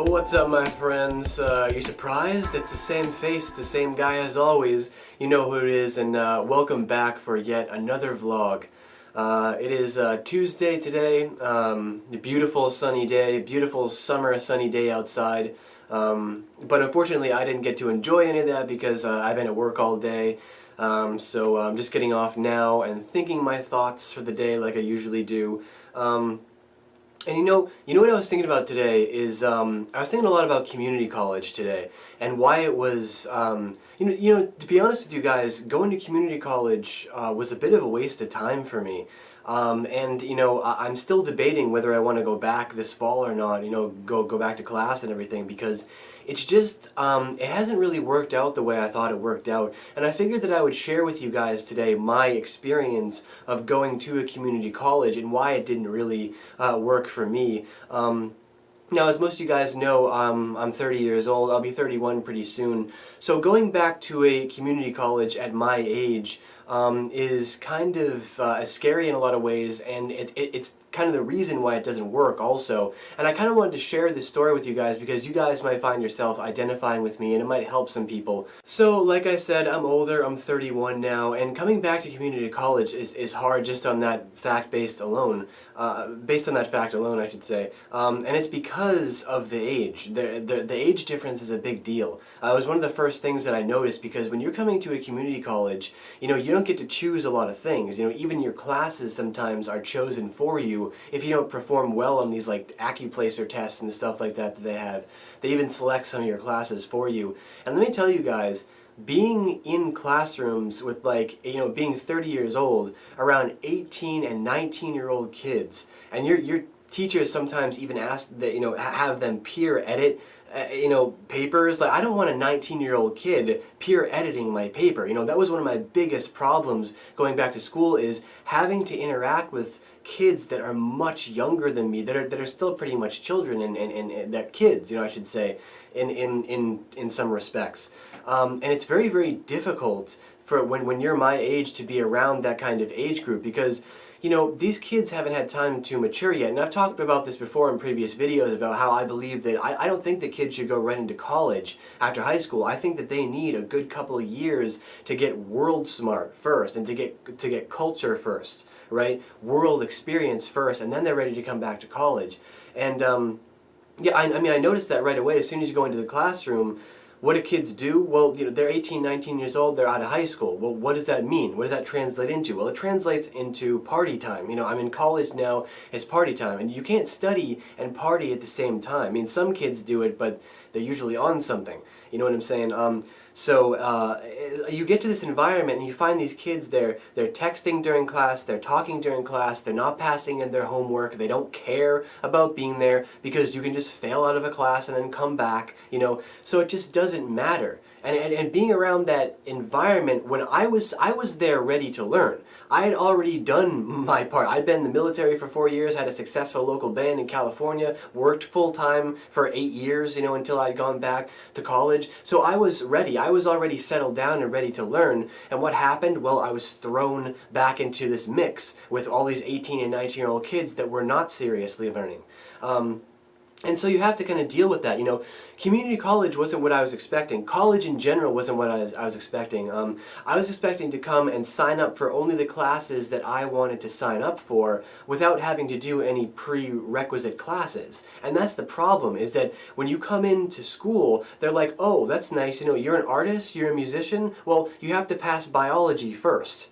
What's up, my friends? You surprised? It's the same face, the same guy as always. You know who it is, and welcome back for yet another vlog. It is Tuesday today, a beautiful sunny day, beautiful summer sunny day outside. But unfortunately I didn't get to enjoy any of that because I've been at work all day. So I'm just getting off now and thinking my thoughts for the day like I usually do. And you know what I was thinking about today is I was thinking a lot about community college today and why it was to be honest with you guys, going to community college was a bit of a waste of time for me. I'm still debating whether I want to go back this fall or not, go back to class and everything, because it's just, it hasn't really worked out the way I thought it worked out. And I figured that I would share with you guys today my experience of going to a community college and why it didn't really work for me. Now, as most of you guys know, I'm 30 years old. I'll be 31 pretty soon. So going back to a community college at my age is kind of scary in a lot of ways, and it's kind of the reason why it doesn't work also. And I kind of wanted to share this story with you guys because you guys might find yourself identifying with me and it might help some people. So like I said, I'm older, I'm 31 now, and coming back to community college is hard just on that fact alone, I should say. And it's because of the age. The age difference is a big deal. It was one of the first things that I noticed, because when you're coming to a community college, you don't get to choose a lot of things. Even your classes sometimes are chosen for you if you don't perform well on these like AccuPlacer tests and stuff like that they have. They even select some of your classes for you. And let me tell you guys, being in classrooms with being 30 years old around 18 and 19-year-old kids, and your teachers sometimes even ask that have them peer edit papers. Like, I don't want a 19-year-old kid peer editing my paper. That was one of my biggest problems going back to school, is having to interact with kids that are much younger than me, that are still pretty much children and that kids, I should say, in some respects. And it's very, very difficult for when you're my age to be around that kind of age group, because these kids haven't had time to mature yet. And I've talked about this before in previous videos about how I believe that I don't think that kids should go right into college after high school. I think that they need a good couple of years to get world smart first, and to get culture first, right? World experience first, and then they're ready to come back to college. And yeah, I mean, I noticed that right away as soon as you go into the classroom. What do kids do? Well, they're 18, 19 years old, they're out of high school. Well, what does that mean? What does that translate into? Well, it translates into party time. I'm in college now, it's party time. And you can't study and party at the same time. I mean, some kids do it, but they're usually on something. You know what I'm saying? So you get to this environment and you find these kids, they're texting during class, they're talking during class, they're not passing in their homework, they don't care about being there because you can just fail out of a class and then come back, so it just doesn't matter. And being around that environment, when I was there ready to learn. I had already done my part. I'd been in the military for 4 years, had a successful local band in California, worked full-time for 8 years, until I'd gone back to college. So I was ready. I was already settled down and ready to learn. And what happened? Well, I was thrown back into this mix with all these 18 and 19-year-old kids that were not seriously learning. And so you have to kind of deal with that. Community college wasn't what I was expecting. College in general wasn't what I was expecting. I was expecting to come and sign up for only the classes that I wanted to sign up for without having to do any prerequisite classes. And that's the problem, is that when you come into school, they're like, oh, that's nice, you're an artist, you're a musician, well, you have to pass biology first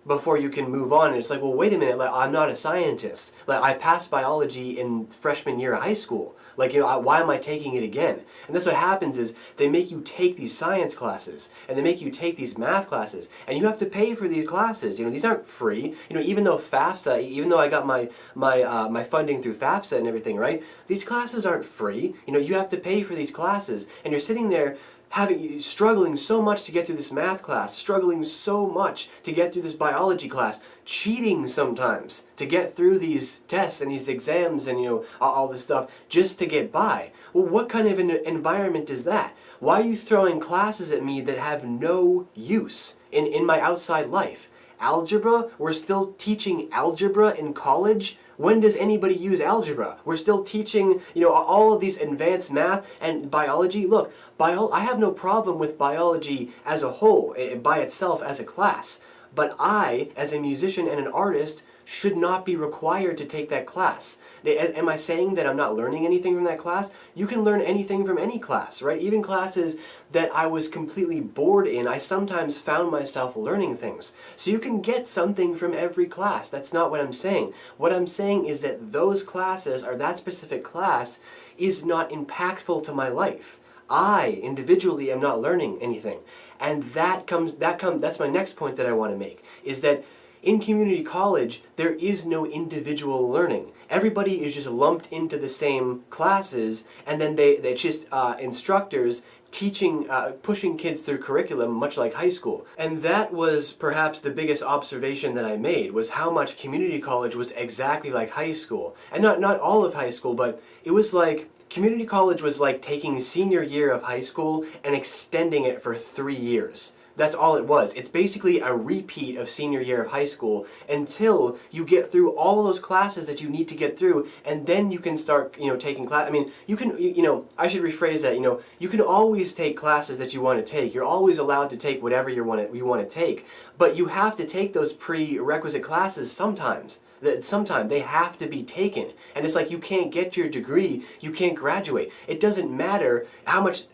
before you can move on. And it's like, well, wait a minute, I'm not a scientist. I passed biology in freshman year of high school. Why am I taking it again? And that's what happens, is they make you take these science classes, and they make you take these math classes, and you have to pay for these classes. These aren't free. Even though FAFSA, even though I got my funding through FAFSA and everything, right? These classes aren't free. You have to pay for these classes, and you're sitting there struggling so much to get through this math class, struggling so much to get through this biology class, cheating sometimes to get through these tests and these exams and all this stuff just to get by. Well, what kind of an environment is that? Why are you throwing classes at me that have no use in my outside life? Algebra? We're still teaching algebra in college? When does anybody use algebra? We're still teaching, all of these advanced math and biology. Look, I have no problem with biology as a whole, by itself as a class. But I, as a musician and an artist, should not be required to take that class. Am I saying that I'm not learning anything from that class? You can learn anything from any class, right? Even classes that I was completely bored in, I sometimes found myself learning things. So you can get something from every class. That's not what I'm saying. What I'm saying is that those classes, or that specific class, is not impactful to my life. I, individually, am not learning anything. And that's my next point that I want to make, is that in community college, there is no individual learning. Everybody is just lumped into the same classes, and then they're just instructors teaching, pushing kids through curriculum, much like high school. And that was perhaps the biggest observation that I made, was how much community college was exactly like high school. And not all of high school, but it was like, community college was like taking senior year of high school and extending it for 3 years. That's all it was. It's basically a repeat of senior year of high school until you get through all of those classes that you need to get through, and then you can start, taking class. I mean, you can, I should rephrase that, you can always take classes that you want to take. You're always allowed to take whatever you want to take, but you have to take those prerequisite classes sometimes. That sometimes they have to be taken, and it's like you can't get your degree, you can't graduate. It doesn't matter how much,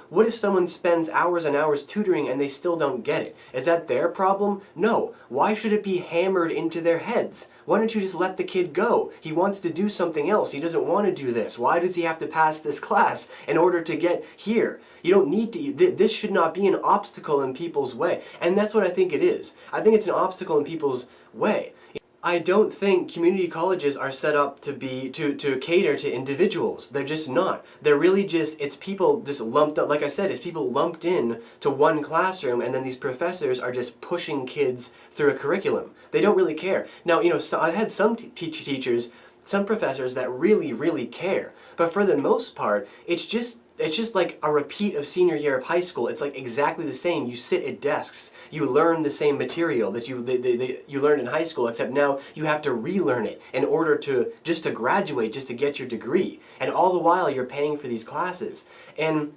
what if someone spends hours and hours tutoring and they still don't get it? Is that their problem? No. Why should it be hammered into their heads? Why don't you just let the kid go? He wants to do something else. He doesn't want to do this. Why does he have to pass this class in order to get here? You don't need to. This should not be an obstacle in people's way, and that's what I think it is. I think it's an obstacle in people's way. I don't think community colleges are set up to cater to individuals. They're just not. They're really just, it's people just lumped up, like I said, it's people lumped in to one classroom, and then these professors are just pushing kids through a curriculum. They don't really care. Now, so I had some teachers, some professors that really, really care. But for the most part, it's just like a repeat of senior year of high school. It's like exactly the same. You sit at desks. You learn the same material that you learned in high school, except now you have to relearn it in order to graduate, just to get your degree. And all the while you're paying for these classes. And,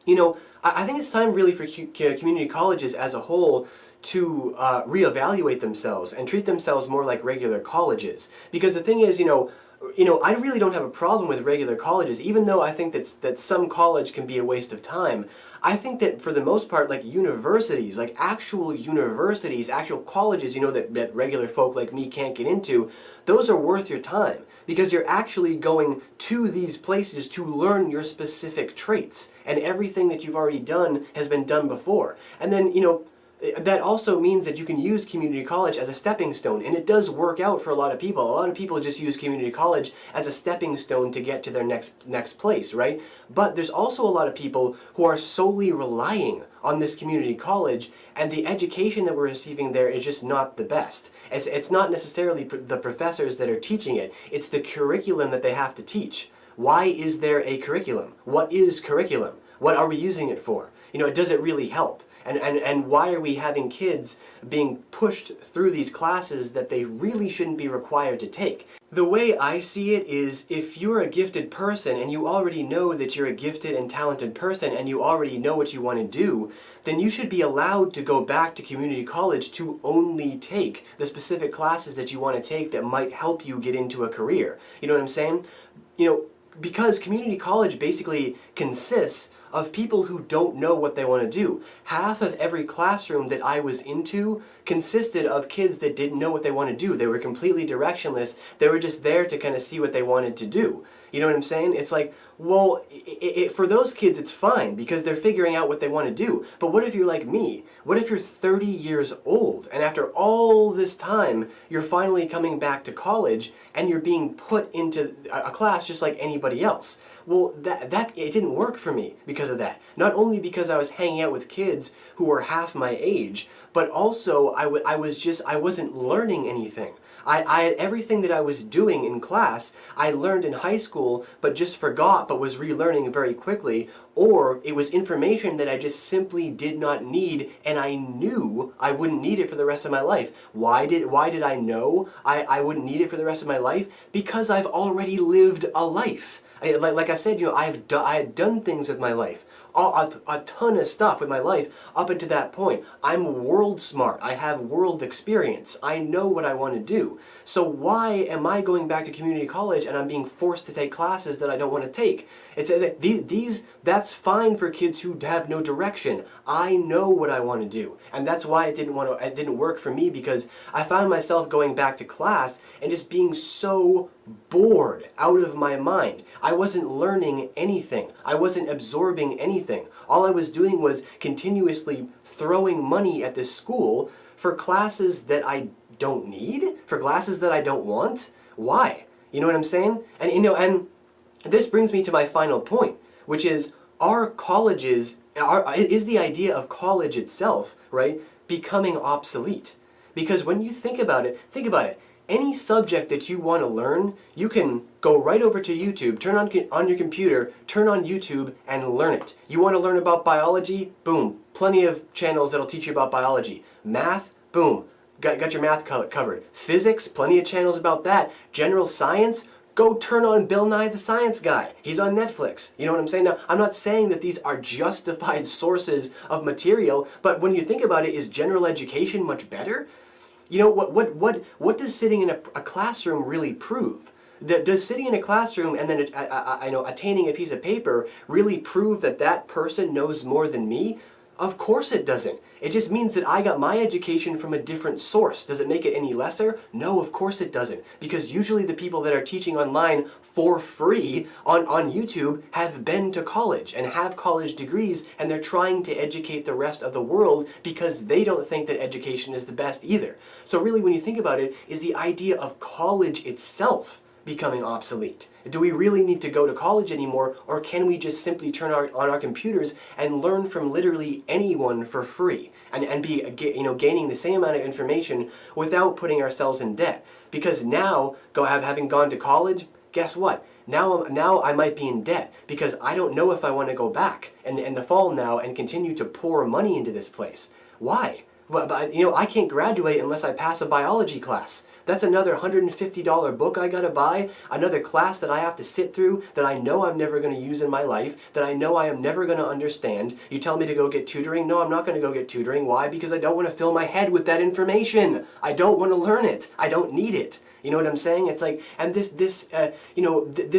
I think it's time really for community colleges as a whole to reevaluate themselves and treat themselves more like regular colleges. Because the thing is, I really don't have a problem with regular colleges, even though I think that some college can be a waste of time. I think that for the most part, like universities, like actual universities, actual colleges, that regular folk like me can't get into, those are worth your time, because you're actually going to these places to learn your specific traits, and everything that you've already done has been done before. And then, that also means that you can use community college as a stepping stone, and it does work out for a lot of people. A lot of people just use community college as a stepping stone to get to their next place, right? But there's also a lot of people who are solely relying on this community college, and the education that we're receiving there is just not the best. It's not necessarily the professors that are teaching it, it's the curriculum that they have to teach. Why is there a curriculum? What is curriculum? What are we using it for? Does it really help? And why are we having kids being pushed through these classes that they really shouldn't be required to take? The way I see it is, if you're a gifted person and you already know that you're a gifted and talented person and you already know what you want to do, then you should be allowed to go back to community college to only take the specific classes that you want to take that might help you get into a career. You know what I'm saying? Because community college basically consists of people who don't know what they want to do. Half of every classroom that I was into consisted of kids that didn't know what they want to do. They were completely directionless. They were just there to kind of see what they wanted to do. You know what I'm saying? It's like, well, for those kids it's fine because they're figuring out what they want to do. But what if you're like me? What if you're 30 years old and after all this time you're finally coming back to college and you're being put into a class just like anybody else? Well, that it didn't work for me because of that. Not only because I was hanging out with kids who were half my age, but also I wasn't learning anything. I had everything that I was doing in class, I learned in high school, but just forgot, but was relearning very quickly, or it was information that I just simply did not need, and I knew I wouldn't need it for the rest of my life. Why did I know I wouldn't need it for the rest of my life? Because I've already lived a life. Like I said, I had done things with my life. A ton of stuff with my life up until that point. I'm world smart. I have world experience. I know what I want to do. So why am I going back to community college and I'm being forced to take classes that I don't want to take? It says that that's fine for kids who have no direction. I know what I want to do. And that's why it didn't work for me, because I found myself going back to class and just being so bored out of my mind. I wasn't learning anything. I wasn't absorbing anything. All I was doing was continuously throwing money at this school for classes that I don't need, for classes that I don't want. Why? You know what I'm saying? And this brings me to my final point, which is, is the idea of college itself, right, becoming obsolete? Because when you think about it, any subject that you want to learn, you can go right over to YouTube, turn on your computer, turn on YouTube and learn it. You want to learn about biology? Boom. Plenty of channels that'll teach you about biology. Math? Boom. Got your math covered. Physics? Plenty of channels about that. General science? Go turn on Bill Nye the Science Guy. He's on Netflix. You know what I'm saying? Now, I'm not saying that these are justified sources of material, but when you think about it, is general education much better? You know, what does sitting in a classroom really prove? Does sitting in a classroom and then attaining a piece of paper really prove that that person knows more than me? Of course it doesn't. It just means that I got my education from a different source. Does it make it any lesser? No, of course it doesn't. Because usually the people that are teaching online for free on YouTube have been to college and have college degrees, and they're trying to educate the rest of the world because they don't think that education is the best either. So really, when you think about it, is the idea of college itself becoming obsolete? Do we really need to go to college anymore, or can we just simply turn on our computers and learn from literally anyone for free and be gaining the same amount of information without putting ourselves in debt? Because now, having gone to college, guess what? Now I might be in debt because I don't know if I want to go back in the fall now and continue to pour money into this place. Why? But I can't graduate unless I pass a biology class. That's another $150 book I gotta buy, another class that I have to sit through that I know I'm never gonna use in my life, that I know I am never gonna understand. You tell me to go get tutoring? No, I'm not gonna go get tutoring. Why? Because I don't want to fill my head with that information. I don't want to learn it. I don't need it. You know what I'm saying? It's like, and this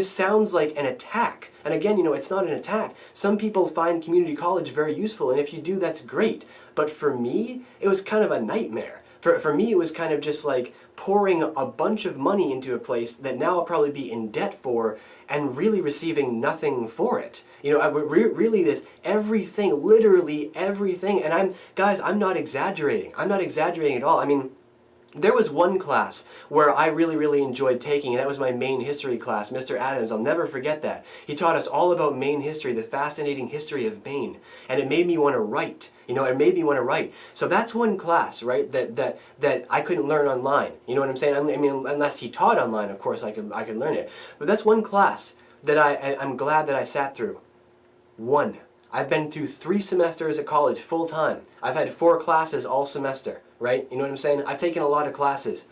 sounds like an attack. And again, it's not an attack. Some people find community college very useful, and if you do, that's great. But for me, it was kind of a nightmare. For me, it was kind of just like pouring a bunch of money into a place that now I'll probably be in debt for and really receiving nothing for it. Really this everything, literally everything. And I'm not exaggerating. I'm not exaggerating at all. I mean, there was one class where I really, really enjoyed taking, and that was my Maine history class, Mr. Adams. I'll never forget that. He taught us all about Maine history, the fascinating history of Maine, and it made me want to write. It made me want to write. So that's one class, right, that I couldn't learn online. You know what I'm saying? I mean, unless he taught online, of course, I could learn it. But that's one class that I'm glad that I sat through. One. I've been through 3 semesters at college full time. I've had 4 classes all semester, right? You know what I'm saying? I've taken a lot of classes.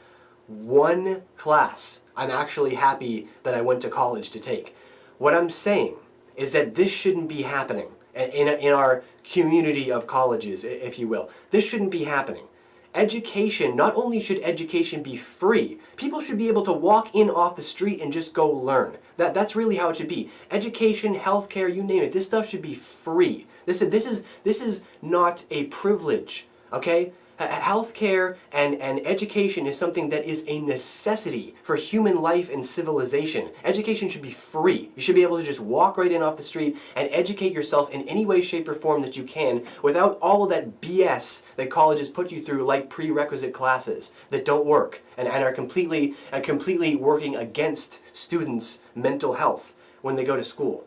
One class I'm actually happy that I went to college to take. What I'm saying is that this shouldn't be happening in our community of colleges, if you will. This shouldn't be happening. Education, not only should education be free, people should be able to walk in off the street and just go learn. That's really how it should be. Education, healthcare, you name it, this stuff should be free. This is not a privilege, okay? Healthcare and education is something that is a necessity for human life and civilization. Education should be free. You should be able to just walk right in off the street and educate yourself in any way, shape, or form that you can without all of that BS that colleges put you through, like prerequisite classes that don't work and are completely working against students' mental health when they go to school.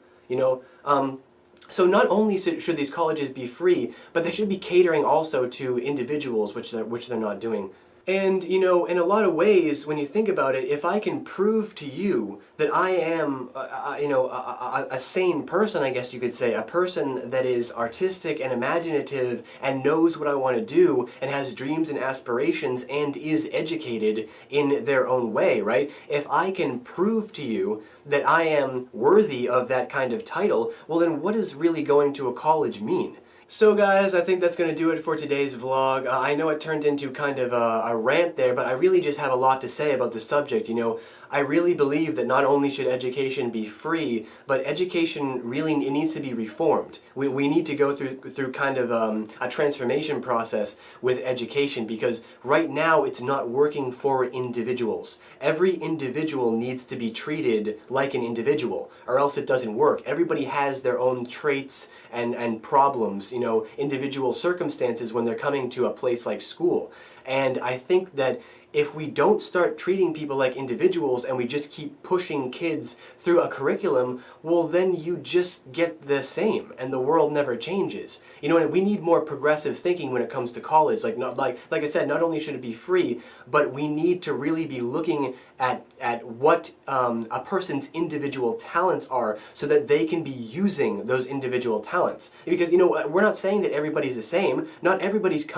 So not only should these colleges be free, but they should be catering also to individuals, which they're not doing And, you know, in a lot of ways, when you think about it, if I can prove to you that I am, a sane person, I guess you could say, a person that is artistic and imaginative and knows what I want to do and has dreams and aspirations and is educated in their own way, right? If I can prove to you that I am worthy of that kind of title, well then what does really going to a college mean? So guys, I think that's going to do it for today's vlog. I know it turned into kind of a rant there, but I really just have a lot to say about the subject. You know, I really believe that not only should education be free, but education really it needs to be reformed. We need to go through kind of a transformation process with education, because right now it's not working for individuals. Every individual needs to be treated like an individual, or else it doesn't work. Everybody has their own traits and problems, you know, individual circumstances when they're coming to a place like school. And I think that if we don't start treating people like individuals and we just keep pushing kids through a curriculum, well then you just get the same and the world never changes. You know, and we need more progressive thinking when it comes to college. Like I said, not only should it be free, but we need to really be looking at what a person's individual talents are so that they can be using those individual talents. Because, you know, we're not saying that everybody's the same. Not everybody's is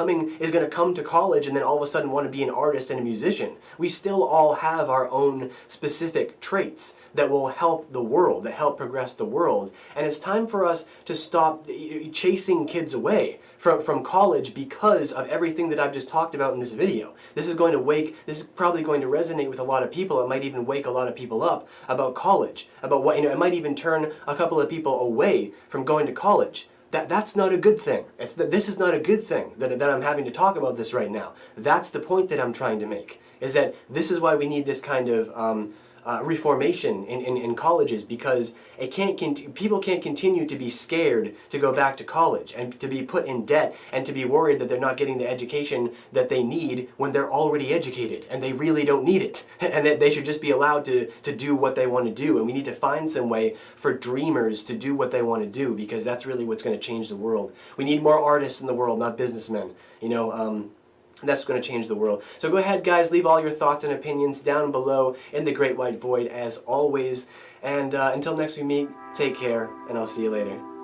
going to come to college and then all of a sudden want to be an artist and a musician. We still all have our own specific traits that will help the world, that help progress the world. And it's time for us to stop chasing kids away from college because of everything that I've just talked about in this video. This is probably going to resonate with a lot of people. It might even wake a lot of people up about college, about what, you know, it might even turn a couple of people away from going to college. That's not a good thing. This is not a good thing that I'm having to talk about this right now. That's the point that I'm trying to make, is that this is why we need this kind of reformation in colleges, because people can't continue to be scared to go back to college and to be put in debt and to be worried that they're not getting the education that they need when they're already educated and they really don't need it, and that they should just be allowed to do what they want to do. And we need to find some way for dreamers to do what they want to do, because that's really what's going to change the world. We need more artists in the world, not businessmen. You know, that's going to change the world. So go ahead, guys, leave all your thoughts and opinions down below in the great white void, as always. And until next we meet, take care, and I'll see you later.